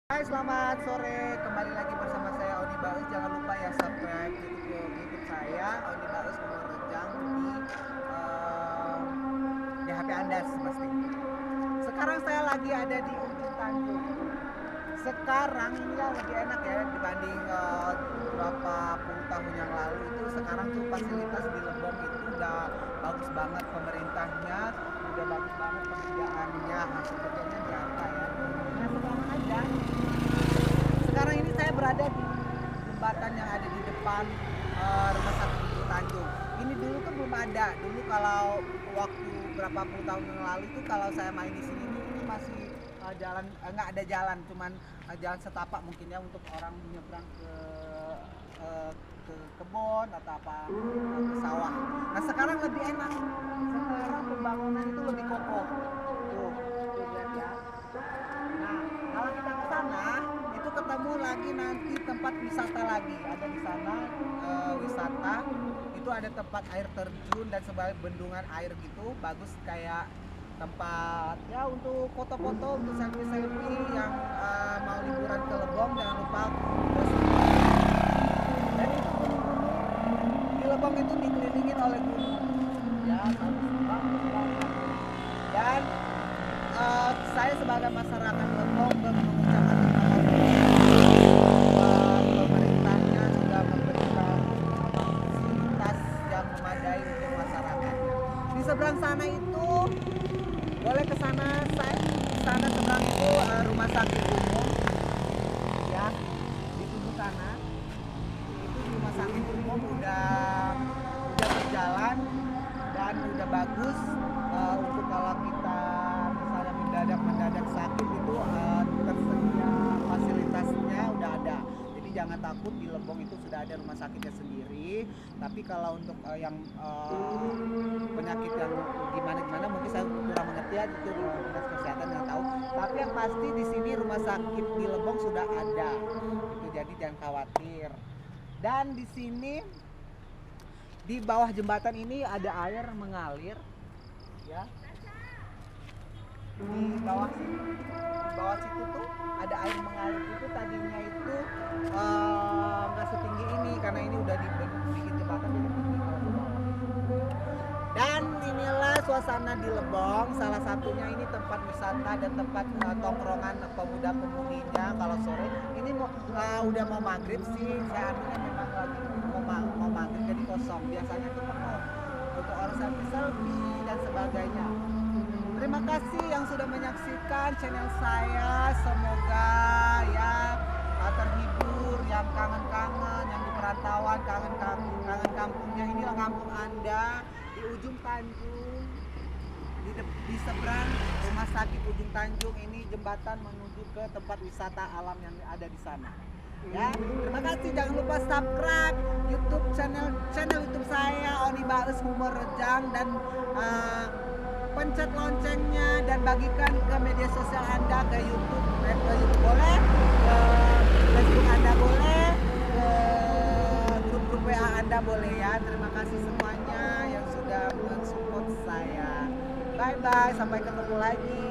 Hai, selamat sore. Kembali lagi bersama saya Oni Baus. Jangan lupa ya subscribe YouTube saya Oni Baus Umur Rejang eh, di HP Anda semestinya. Sekarang saya lagi ada di Ujung Tanjung. Sekarang ini ya lebih enak ya dibanding beberapa puluh tahun yang lalu. Itu sekarang tuh fasilitas di Lebong itu udah bagus banget, pemerintahnya udah bagus banget pengerjaannya, hasil kerjanya nyata ya. Nah, sekarang ini saya berada di jembatan yang ada di depan rumah sakit Ujung Tanjung. Ini dulu tuh belum ada. Dulu kalau waktu berapa puluh tahun yang lalu tuh kalau saya main di sini ini masih jalan nggak ada jalan, cuman jalan setapak mungkin ya untuk orang menyeberang eh, ke kebun atau apa ke sawah. Nah, sekarang lebih enak. Sekarang pembangunan itu lebih kokoh. Tuh lihat ya. Nah, kalau kita ke sana itu ketemu lagi nanti tempat wisata lagi. Ada di sana wisata. Itu ada tempat air terjun dan sebagai bendungan air gitu, bagus kayak tempat ya untuk foto-foto, untuk selfie-selfie yang mau liburan ke Lebong. Jangan lupa ke sini. Dan itu di Lebong itu dikelilingin oleh gunung. Ya, bagus banget. Dan saya sebagai masyarakat Lebong mengucapkan terima kasih pemerintahnya sudah memberikan fasilitas yang memadai untuk masyarakat. Di seberang sana itu boleh ke sana, saya di sana seberang itu rumah sakit umum ya, di tubuh sana itu rumah sakit umum udah berjalan dan udah bagus. Untuk kalau kita misalnya mendadak sakit itu tersedia fasilitasnya udah ada. Jadi jangan takut, di Lebong itu sudah ada rumah sakitnya sendiri. Tapi kalau untuk yang penyakit yang gimana mungkin saya kurang mengerti ya, itu di dinas kesehatan yang tahu. Tapi yang pasti di sini rumah sakit di Lebong sudah ada. Itu jadi jangan khawatir. Dan di sini di bawah jembatan ini ada air mengalir ya. Di bawah situ tuh ada air mengalir. Itu tadinya itu nggak setinggi ini karena ini udah dibikin jembatan jadi tinggi kalau di bawah. Dan inilah suasana di Lebong. Salah satunya ini tempat wisata dan tempat tongkrongan pemuda-pemudinya kalau sore. Ini udah mau maghrib sih. Saya ambilnya memang lagi mau maghrib jadi kosong. Biasanya tuh penuh untuk orang selfie dan sebagainya. Terima kasih yang sudah menyaksikan channel saya. Semoga ya terhibur, yang kangen-kangen, yang di perantauan, kangen kampungnya. Inilah kampung Anda di Ujung Tanjung, di seberang rumah sakit Ujung Tanjung. Ini jembatan menuju ke tempat wisata alam yang ada di sana. Ya, terima kasih. Jangan lupa subscribe YouTube channel YouTube saya Oni Baus Umur Rejang, dan pencet loncengnya dan bagikan ke media sosial Anda, ke YouTube boleh, ke Facebook Anda boleh, ke grup-grup WA Anda boleh ya. Terima kasih semuanya yang sudah mensupport saya. Bye bye, sampai ketemu lagi.